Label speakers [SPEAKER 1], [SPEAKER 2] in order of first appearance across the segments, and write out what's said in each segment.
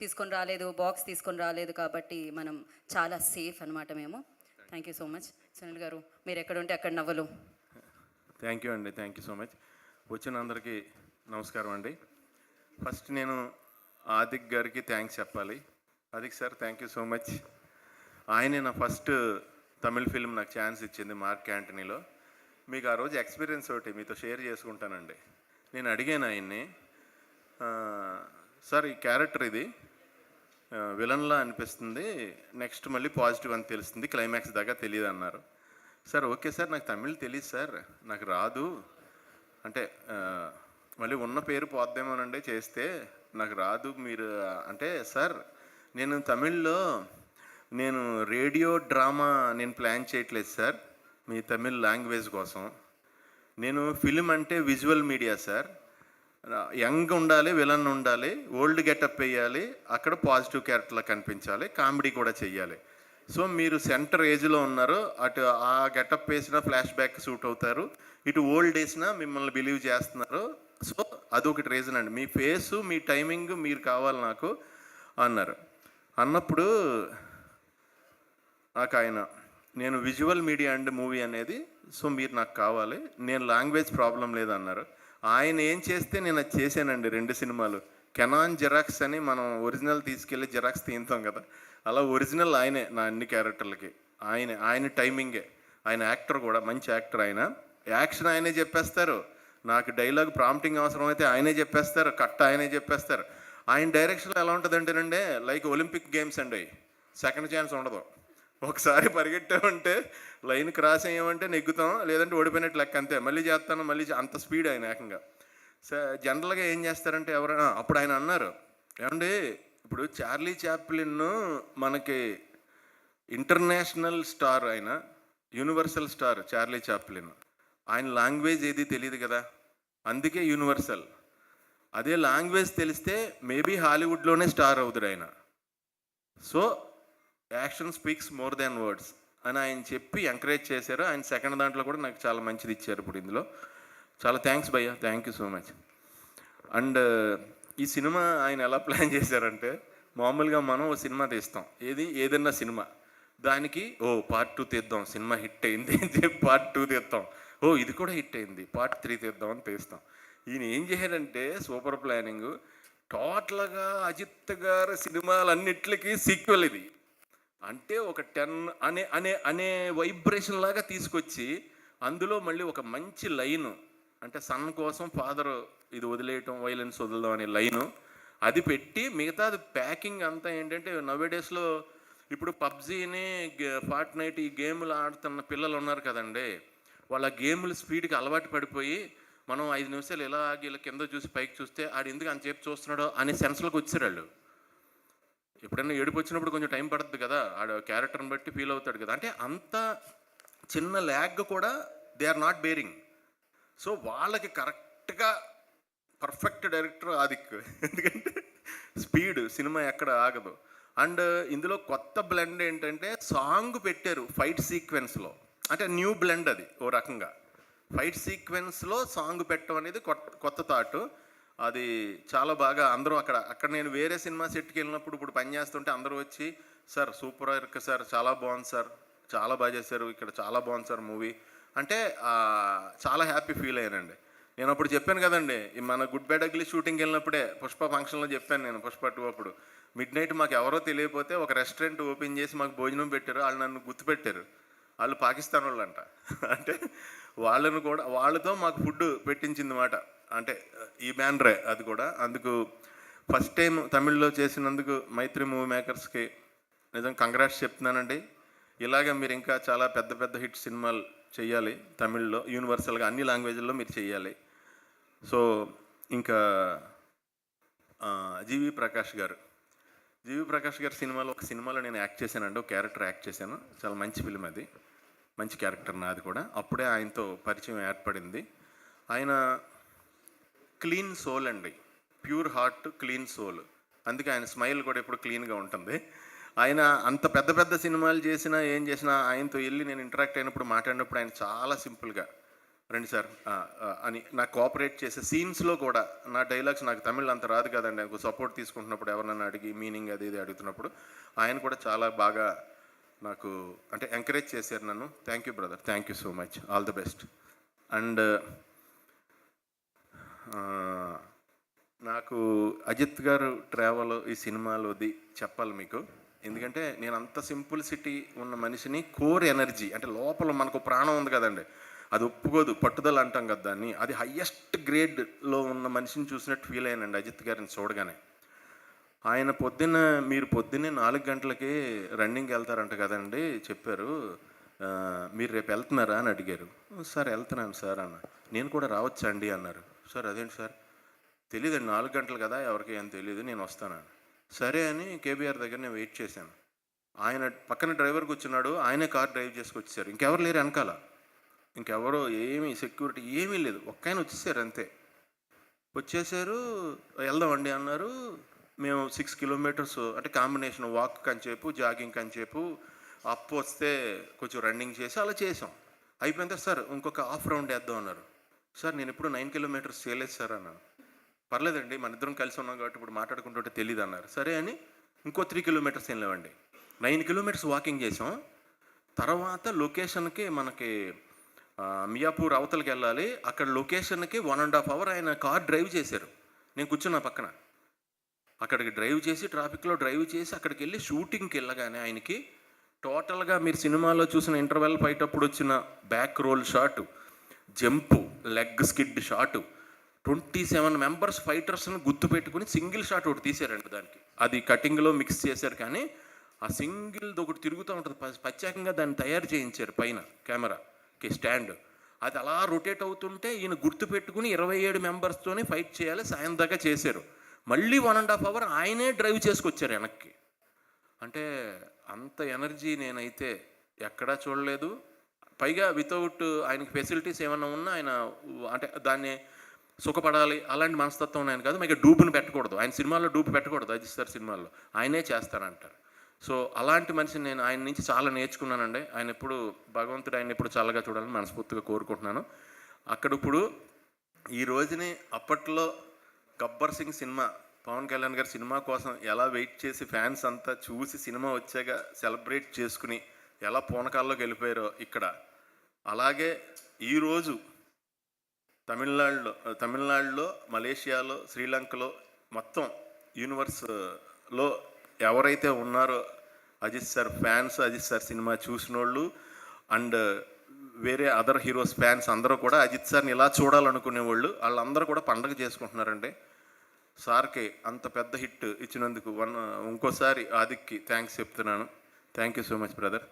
[SPEAKER 1] తీసుకొని రాలేదు, బాక్స్ తీసుకొని రాలేదు కాబట్టి మనం చాలా సేఫ్ అనమాట మేము. Thank you so much. Sunil గారు, మీరు ఎక్కడుంటే అక్కడ నవ్వలు.
[SPEAKER 2] థ్యాంక్ యూ అండి, థ్యాంక్ యూ సో మచ్. వచ్చిన అందరికీ నమస్కారం అండి. ఫస్ట్ నేను ఆదిక్ గారికి థ్యాంక్స్ చెప్పాలి. Adhik sir, thank you so much. ఆయనే నా ఫస్ట్ తమిళ్ ఫిల్మ్ నాకు ఛాన్స్ ఇచ్చింది, మార్క్ యాంటనీలో. మీకు ఆ రోజు ఎక్స్పీరియన్స్ ఒకటి మీతో షేర్ చేసుకుంటానండి. నేను అడిగాను ఆయన్ని, సార్ ఈ క్యారెక్టర్ ఇది విలన్లా అనిపిస్తుంది, నెక్స్ట్ మళ్ళీ పాజిటివ్ అని తెలుస్తుంది, క్లైమాక్స్ దాకా తెలియదు అన్నారు. సార్ ఓకే సార్, నాకు తమిళ్ తెలియదు సార్, నాకు రాదు అంటే మళ్ళీ ఉన్న పేరు పోద్దేమోనండి చేస్తే, నాకు రాదు మీరు అంటే. సార్ నేను తమిళ్లో నేను రేడియో డ్రామా నేను ప్లాన్ చేయట్లేదు సార్ మీ తమిళ్ లాంగ్వేజ్ కోసం. నేను ఫిలిం అంటే విజువల్ మీడియా సార్, యంగ్ ఉండాలి, విలన్ ఉండాలి, ఓల్డ్ గెటప్ వేయాలి, అక్కడ పాజిటివ్ క్యారెక్టర్లా కనిపించాలి, కామెడీ కూడా చెయ్యాలి. సో మీరు సెంటర్ ఏజ్లో ఉన్నారు, అటు ఆ గెటప్ వేసినా ఫ్లాష్ బ్యాక్ సూట్ అవుతారు, ఇటు ఓల్డ్ వేసినా మిమ్మల్ని బిలీవ్ చేస్తున్నారు. సో అదొకటి రీజన్ అండి, మీ ఫేసు మీ టైమింగ్ మీరు కావాలి నాకు అన్నారు. అన్నప్పుడు నాకు ఆయన, నేను విజువల్ మీడియా అండ్ మూవీ అనేది, సో మీరు నాకు కావాలి, నేను లాంగ్వేజ్ ప్రాబ్లం లేదన్నారు. ఆయన ఏం చేస్తే నేను అది చేశానండి. 2 సినిమాలు కెనాన్ జెరాక్స్ అని మనం ఒరిజినల్ తీసుకెళ్ళి జెరాక్స్ తీస్తాం కదా, అలా ఒరిజినల్ ఆయనే నా అన్ని క్యారెక్టర్లకి. ఆయన టైమింగే, ఆయన యాక్టర్ కూడా మంచి యాక్టర్. ఆయన యాక్షన్ ఆయనే చెప్పేస్తారు, నాకు డైలాగ్ ప్రాంప్టింగ్ అవసరం అయితే ఆయనే చెప్పేస్తారు, కట్ ఆయనే చెప్పేస్తారు. ఆయన డైరెక్షన్లో ఎలా ఉంటుందంటేనండి, లైక్ ఒలింపిక్ గేమ్స్ అండి, సెకండ్ ఛాన్స్ ఉండదు. ఒకసారి పరిగెట్టామంటే లైన్ క్రాస్ అయ్యామంటే నెగ్గుతాం, లేదంటే ఓడిపోయినట్టు లెక్క, అంతే. మళ్ళీ చేస్తాను, మళ్ళీ అంత స్పీడ్ ఆయన ఏకంగా. జనరల్గా ఏం చేస్తారంటే ఎవరైనా, అప్పుడు ఆయన అన్నారు, ఏమండి ఇప్పుడు చార్లీ చాప్లిన్ మనకి ఇంటర్నేషనల్ స్టార్, ఆయన యూనివర్సల్ స్టార్ చార్లీ చాప్లిన్. ఆయన లాంగ్వేజ్ ఏది తెలియదు కదా, అందుకే యూనివర్సల్. అదే లాంగ్వేజ్ తెలిస్తే మేబీ హాలీవుడ్లోనే స్టార్ అవుతాడు ఆయన. So action speaks more than words అని ఆయన చెప్పి ఎంకరేజ్ చేశారు. ఆయన సెకండ్ దాంట్లో కూడా నాకు చాలా మంచిది ఇచ్చారు. ఇప్పుడు ఇందులో చాలా థ్యాంక్స్ భయ్యా, thank you so much. And ఈ సినిమా ఆయన ఎలా ప్లాన్ చేశారంటే, మామూలుగా మనం ఓ సినిమా తీస్తాం, ఏదన్నా సినిమా, దానికి పార్ట్ 2 తీద్దాం, సినిమా హిట్ అయింది అని చెప్పి పార్ట్ 2 తీస్తాం, ఇది కూడా హిట్ అయింది, పార్ట్ 3 తీద్దాం అని తీస్తాం. ఈయన ఏం చేశారంటే సూపర్ ప్లానింగ్, టోటల్గా అజిత్ గారి సినిమాలన్నిటికీ సీక్వెల్ ఇది. అంటే ఒక 10 అనే అనే అనే వైబ్రేషన్ లాగా తీసుకొచ్చి, అందులో మళ్ళీ ఒక మంచి లైను, అంటే సన్ కోసం ఫాదర్ ఇది వదిలేయటం, వైలెన్స్ వదలడం అనే లైను అది పెట్టి, మిగతాది ప్యాకింగ్ అంతా ఏంటంటే, నవేడేస్లో ఇప్పుడు పబ్జీని ఫార్ట్నైట్ ఈ గేములు ఆడుతున్న పిల్లలు ఉన్నారు కదండి, వాళ్ళ గేముల స్పీడ్కి అలవాటు పడిపోయి, మనం 5 నిమిషాలు ఇలా ఆగి ఇలా కింద చూసి పైకి చూస్తే ఆడు ఎందుకు అంతసేపు చూస్తున్నాడో అనే సెన్స్లోకి వచ్చారు వాళ్ళు. ఎప్పుడైనా ఏడుపు వచ్చినప్పుడు కొంచెం టైం పడుతుంది కదా, ఆడ క్యారెక్టర్ని బట్టి ఫీల్ అవుతాడు కదా, అంటే అంత చిన్న ల్యాగ్ కూడా they are not bearing. So వాళ్ళకి కరెక్ట్గా పర్ఫెక్ట్ డైరెక్టర్ ఆదిక్, ఎందుకంటే స్పీడ్ సినిమా ఎక్కడ ఆగదు. అండ్ ఇందులో కొత్త బ్లెండ్ ఏంటంటే, సాంగ్ పెట్టారు ఫైట్ సీక్వెన్స్లో, అంటే న్యూ బ్లెండ్ అది ఓ రకంగా. ఫైట్ సీక్వెన్స్లో సాంగ్ పెట్టడం అనేది కొత్త థాట్. అది చాలా బాగా అందరూ అక్కడ నేను వేరే సినిమా సెట్కి వెళ్ళినప్పుడు ఇప్పుడు పని చేస్తుంటే అందరూ వచ్చి, సార్ సూపర్ వర్క్ సార్, చాలా బాగుంది సార్, చాలా బాగా చేశారు, ఇక్కడ చాలా బాగుంది సార్ మూవీ అంటే చాలా హ్యాపీ ఫీల్ అయ్యానండి. నేను అప్పుడు చెప్పాను కదండి, మన గుడ్ బ్యాడ్ అగ్లీ షూటింగ్కి వెళ్ళినప్పుడే పుష్ప ఫంక్షన్లో చెప్పాను నేను, పుష్ప 2 అప్పుడు మిడ్ నైట్ మాకు ఎవరో తెలియకపోతే ఒక రెస్టారెంట్ ఓపెన్ చేసి మాకు భోజనం పెట్టారు. వాళ్ళు నన్ను గుర్తుపెట్టారు, వాళ్ళు పాకిస్తాన్ వాళ్ళు అంట. అంటే వాళ్ళను కూడా, వాళ్ళతో మాకు ఫుడ్ పెట్టించింది మాట, అంటే ఈ బ్యానరే అది కూడా. అందుకు ఫస్ట్ టైం తమిళ్లో చేసినందుకు మైత్రి మూవీ మేకర్స్కి నిజంగా కంగ్రాట్స్ చెప్తున్నానండి. ఇలాగే మీరు ఇంకా చాలా పెద్ద పెద్ద హిట్ సినిమాలు చెయ్యాలి తమిళ్లో, యూనివర్సల్గా అన్ని లాంగ్వేజ్ల్లో మీరు చెయ్యాలి. సో ఇంకా జీవి ప్రకాష్ గారు సినిమాలో, ఒక సినిమాలో నేను యాక్ట్ చేశానండి, ఒక క్యారెక్టర్ యాక్ట్ చేశాను, చాలా మంచి ఫిల్మ్ అది, మంచి క్యారెక్టర్ నాది కూడా. అప్పుడే ఆయనతో పరిచయం ఏర్పడింది. ఆయన క్లీన్ సోల్ అండి, ప్యూర్ హార్ట్, క్లీన్ సోల్, అందుకే ఆయన స్మైల్ కూడా ఎప్పుడు క్లీన్గా ఉంటుంది. ఆయన అంత పెద్ద పెద్ద సినిమాలు చేసినా ఏం చేసినా ఆయనతో వెళ్ళి నేను ఇంటరాక్ట్ అయినప్పుడు మాట్లాడినప్పుడు ఆయన చాలా సింపుల్గా, రండి సార్ అని నాకు కోఆపరేట్ చేసే సీన్స్లో కూడా నా డైలాగ్స్ నాకు తమిళ్ అంత రాదు కదండి, నాకు సపోర్ట్ తీసుకుంటున్నప్పుడు ఎవరన్నా అడిగి మీనింగ్ అది ఇది అడుగుతున్నప్పుడు ఆయన కూడా చాలా బాగా నాకు అంటే ఎంకరేజ్ చేశారు నన్ను. Thank you brother, thank you so much, all the best. And నాకు అజిత్ గారు ట్రావెల్ ఈ సినిమాలోది చెప్పాలి మీకు, ఎందుకంటే నేను అంత సింపుల్సిటీ ఉన్న మనిషిని, కోర్ ఎనర్జీ అంటే లోపల మనకు ప్రాణం ఉంది కదండి, అది ఒప్పుకోదు, పట్టుదల అంటాం కదా దాన్ని, అది హయ్యెస్ట్ గ్రేడ్లో ఉన్న మనిషిని చూసినట్టు ఫీల్ అయ్యానండి అజిత్ గారిని చూడగానే. ఆయన మీరు పొద్దున్నే 4 గంటలకి రన్నింగ్కి వెళ్తారంట కదండి చెప్పారు, మీరు రేపు వెళ్తున్నారా అని అడిగారు. సార్ వెళ్తున్నాను సార్ అన్న. నేను కూడా రావచ్చా అండి అన్నారు. సార్ అదేంటి సార్, తెలియదండి 4 గంటలు కదా, ఎవరికి ఏం తెలియదు, నేను వస్తాను. సరే అని కేబీఆర్ దగ్గర నేను వెయిట్ చేశాను. ఆయన పక్కన డ్రైవర్ కూర్చున్నాడు, ఆయనే కార్ డ్రైవ్ చేసుకొచ్చారు, ఇంకెవరు లేరు వెనకాల, ఇంకెవరో ఏమీ సెక్యూరిటీ ఏమీ లేదు, ఒక్క ఆయన వచ్చేసారు అంతే. వచ్చేసారు, వెళ్దామండి అన్నారు. మేము 6 కిలోమీటర్స్ అంటే కాంబినేషన్ వాక్ కంచేపు జాగింగ్ కంచేపు అప్ వస్తే కొంచెం రన్నింగ్ చేసి అలా చేసాం. అయిపోయిన తర్వాత సార్ ఇంకొక హాఫ్ రౌండ్ వేద్దాం అన్నారు. సార్ నేను ఇప్పుడు 9 కిలోమీటర్స్ చేయలేదు సార్ అన్నాను. పర్లేదండి మన ఇద్దరం కలిసి ఉన్నాం కాబట్టి ఇప్పుడు మాట్లాడుకుంటుంటే తెలియదు అన్నారు. సరే అని ఇంకో 3 కిలోమీటర్స్ వెళ్ళామండి. 9 కిలోమీటర్స్ వాకింగ్ చేసాం. తర్వాత లొకేషన్కి మనకి మియాపూర్ అవతలకి వెళ్ళాలి, అక్కడ లొకేషన్కి 1.5 అవర్ ఆయన కార్ డ్రైవ్ చేశారు, నేను కూర్చున్నా పక్కన. అక్కడికి డ్రైవ్ చేసి ట్రాఫిక్లో డ్రైవ్ చేసి అక్కడికి వెళ్ళి షూటింగ్కి వెళ్ళగానే ఆయనకి టోటల్గా మీరు సినిమాలో చూసిన ఇంటర్వెల్ ఫైట్ అప్పుడు వచ్చిన back roll shot, jump, leg skid shot, 27 members ఫైటర్స్ని గుర్తుపెట్టుకుని సింగిల్ షాట్ ఒకటి తీశారండి దానికి. అది కటింగ్లో మిక్స్ చేశారు కానీ ఆ సింగిల్ది ఒకటి తిరుగుతూ ఉంటుంది, ప్రత్యేకంగా దాన్ని తయారు చేయించారు పైన కెమెరాకి స్టాండ్. అది అలా రొటేట్ అవుతుంటే ఈయన గుర్తుపెట్టుకుని 27 మెంబర్స్తోనే ఫైట్ చేయాలి, సాయం దాకా చేశారు. మళ్ళీ 1.5 అవర్ ఆయనే డ్రైవ్ చేసుకొచ్చారు వెనక్కి. అంటే అంత ఎనర్జీ నేనైతే ఎక్కడా చూడలేదు. పైగా వితౌట్ ఆయనకి ఫెసిలిటీస్ ఏమన్నా ఉన్నా ఆయన అంటే దాన్ని సుఖపడాలి అలాంటి మనస్తత్వం ఆయన కాదు. మీకు డూపుని పెట్టకూడదు, ఆయన సినిమాల్లో డూపు పెట్టకూడదు, అజిత్ సార్ సినిమాల్లో ఆయనే చేస్తారంటారు. సో అలాంటి మనిషిని నేను ఆయన నుంచి చాలా నేర్చుకున్నానండి. ఆయన ఎప్పుడు భగవంతుడు ఆయన ఎప్పుడు చల్లగా చూడాలని మనస్ఫూర్తిగా కోరుకుంటున్నాను. అక్కడ ఇప్పుడు ఈ రోజుని అప్పట్లో గబ్బర్ సింగ్ సినిమా పవన్ కళ్యాణ్ గారి సినిమా కోసం ఎలా వెయిట్ చేసి ఫ్యాన్స్ అంతా చూసి సినిమా వచ్చాక సెలబ్రేట్ చేసుకుని ఎలా పూనకాల్లోకి వెళ్ళిపోయారో ఇక్కడ, అలాగే ఈరోజు తమిళనాడులో మలేషియాలో శ్రీలంకలో మొత్తం యూనివర్స్లో ఎవరైతే ఉన్నారో Ajith sir fans, Ajith sir cinema చూసిన వాళ్ళు అండ్ వేరే అదర్ హీరోస్ ఫ్యాన్స్ అందరూ కూడా అజిత్ సార్ని ఇలా చూడాలనుకునే వాళ్ళు వాళ్ళందరూ కూడా పండగ చేసుకుంటున్నారండి. సార్కి అంత పెద్ద హిట్ ఇచ్చినందుకు ఇంకోసారి ఆదిక్కి థ్యాంక్స్ చెప్తున్నాను. Thank you so much brother.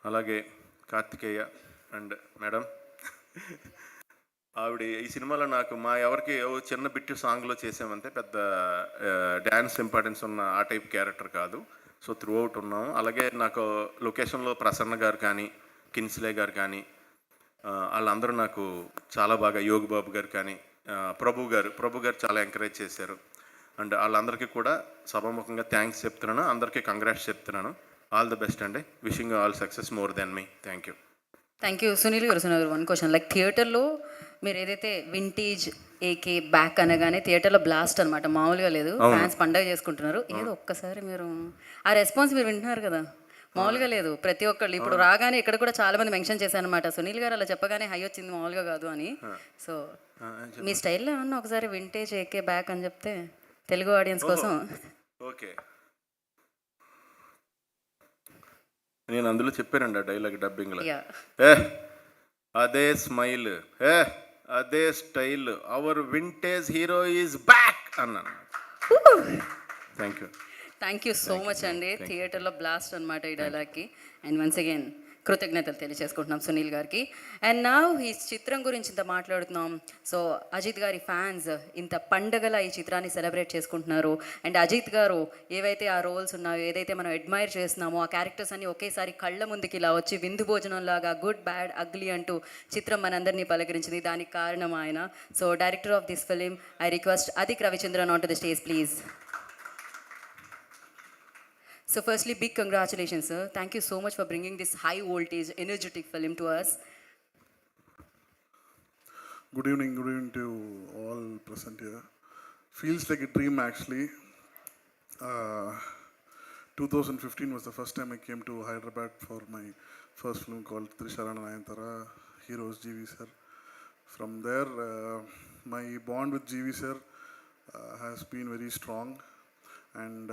[SPEAKER 2] అలాగే కార్తికేయ అండ్ మేడం, ఆవిడ ఈ సినిమాలో నాకు మా ఎవరికి చిన్న బిట్టు సాంగ్లో చేసామంటే పెద్ద డ్యాన్స్ ఇంపార్టెన్స్ ఉన్న ఆ టైప్ క్యారెక్టర్ కాదు. సో త్రూ అవుట్ ఉన్నాము. అలాగే నాకు లొకేషన్లో ప్రసన్న గారు కానీ కిన్స్లే గారు కానీ వాళ్ళందరూ నాకు చాలా బాగా, యోగి బాబు గారు కానీ ప్రభు గారు చాలా ఎంకరేజ్ చేశారు. అండ్ వాళ్ళందరికీ కూడా సభాముఖంగా థ్యాంక్స్ చెప్తున్నాను, అందరికీ కంగ్రాట్స్ చెప్తున్నాను. ఆల్ ది బెస్ట్ అండి. Wishing all success more than me. Thank you.
[SPEAKER 1] Thank you. Sunil గారు 1 క్వశ్చన్, లైక్ థియేటర్లో మీరు ఏదైతే వింటేజ్ ఏకే బ్యాక్ అనగానే థియేటర్లో బ్లాస్ట్ అనమాట, మామూలుగా లేదు, ఫ్యాన్స్ పండగ చేసుకుంటున్నారు. ఏదో ఒక్కసారి మీరు ఆ రెస్పాన్స్ మీరు వింటున్నారు కదా, మామూలుగా లేదు. ప్రతి ఒక్కళ్ళు ఇప్పుడు రాగానే ఇక్కడ కూడా చాలా మంది మెన్షన్ చేశారు అనమాట, సునీల్ గారు అలా చెప్పగానే హై వచ్చింది మామూలుగా కాదు అని. సో మీ స్టైల్లో ఏమన్నా ఒకసారి వింటేజ్ ఏకే బ్యాక్ అని చెప్తే తెలుగు ఆడియన్స్ కోసం.
[SPEAKER 2] ఓకే, నేను అందులో చెప్పానండి ఆ డైలాగ్ డబ్బింగ్లో, అదే స్మైల్, అదే style, our vintage hero is back అన్నాను.
[SPEAKER 1] థ్యాంక్ యూ సో మచ్ అండి. థియేటర్లో బ్లాస్ట్ అనమాట ఈ డైలాగ్కి. అండ్ వన్స్ అగైన్ కృతజ్ఞతలు తెలియజేసుకుంటున్నాం సునీల్ గారికి. అండ్ నా ఈ చిత్రం గురించి ఇంత మాట్లాడుతున్నాం. సో అజిత్ గారి ఫ్యాన్స్ ఇంత పండగల ఈ చిత్రాన్ని సెలబ్రేట్ చేసుకుంటున్నారు. అండ్ అజిత్ గారు ఏవైతే ఆ రోల్స్ ఉన్నాయో, ఏదైతే మనం అడ్మైర్ చేస్తున్నామో ఆ క్యారెక్టర్స్ అన్ని ఒకేసారి కళ్ళ ముందుకి ఇలా వచ్చి విందు భోజనంలాగా గుడ్ బ్యాడ్ అగ్లీ అంటూ చిత్రం మనందరినీ పలకరించింది. దానికి కారణం ఆయన. So director of this film, I request Adhik Ravichandran on to the stage please. So firstly, big congratulations, sir. Thank you so much for bringing this high voltage, energetic film to us.
[SPEAKER 3] Good evening to all present here. Feels like a dream actually. 2015 was the first time I came to Hyderabad for my first film called Trisharana Nayantara, Heroes GV sir. From there, my bond with GV sir has been very strong, and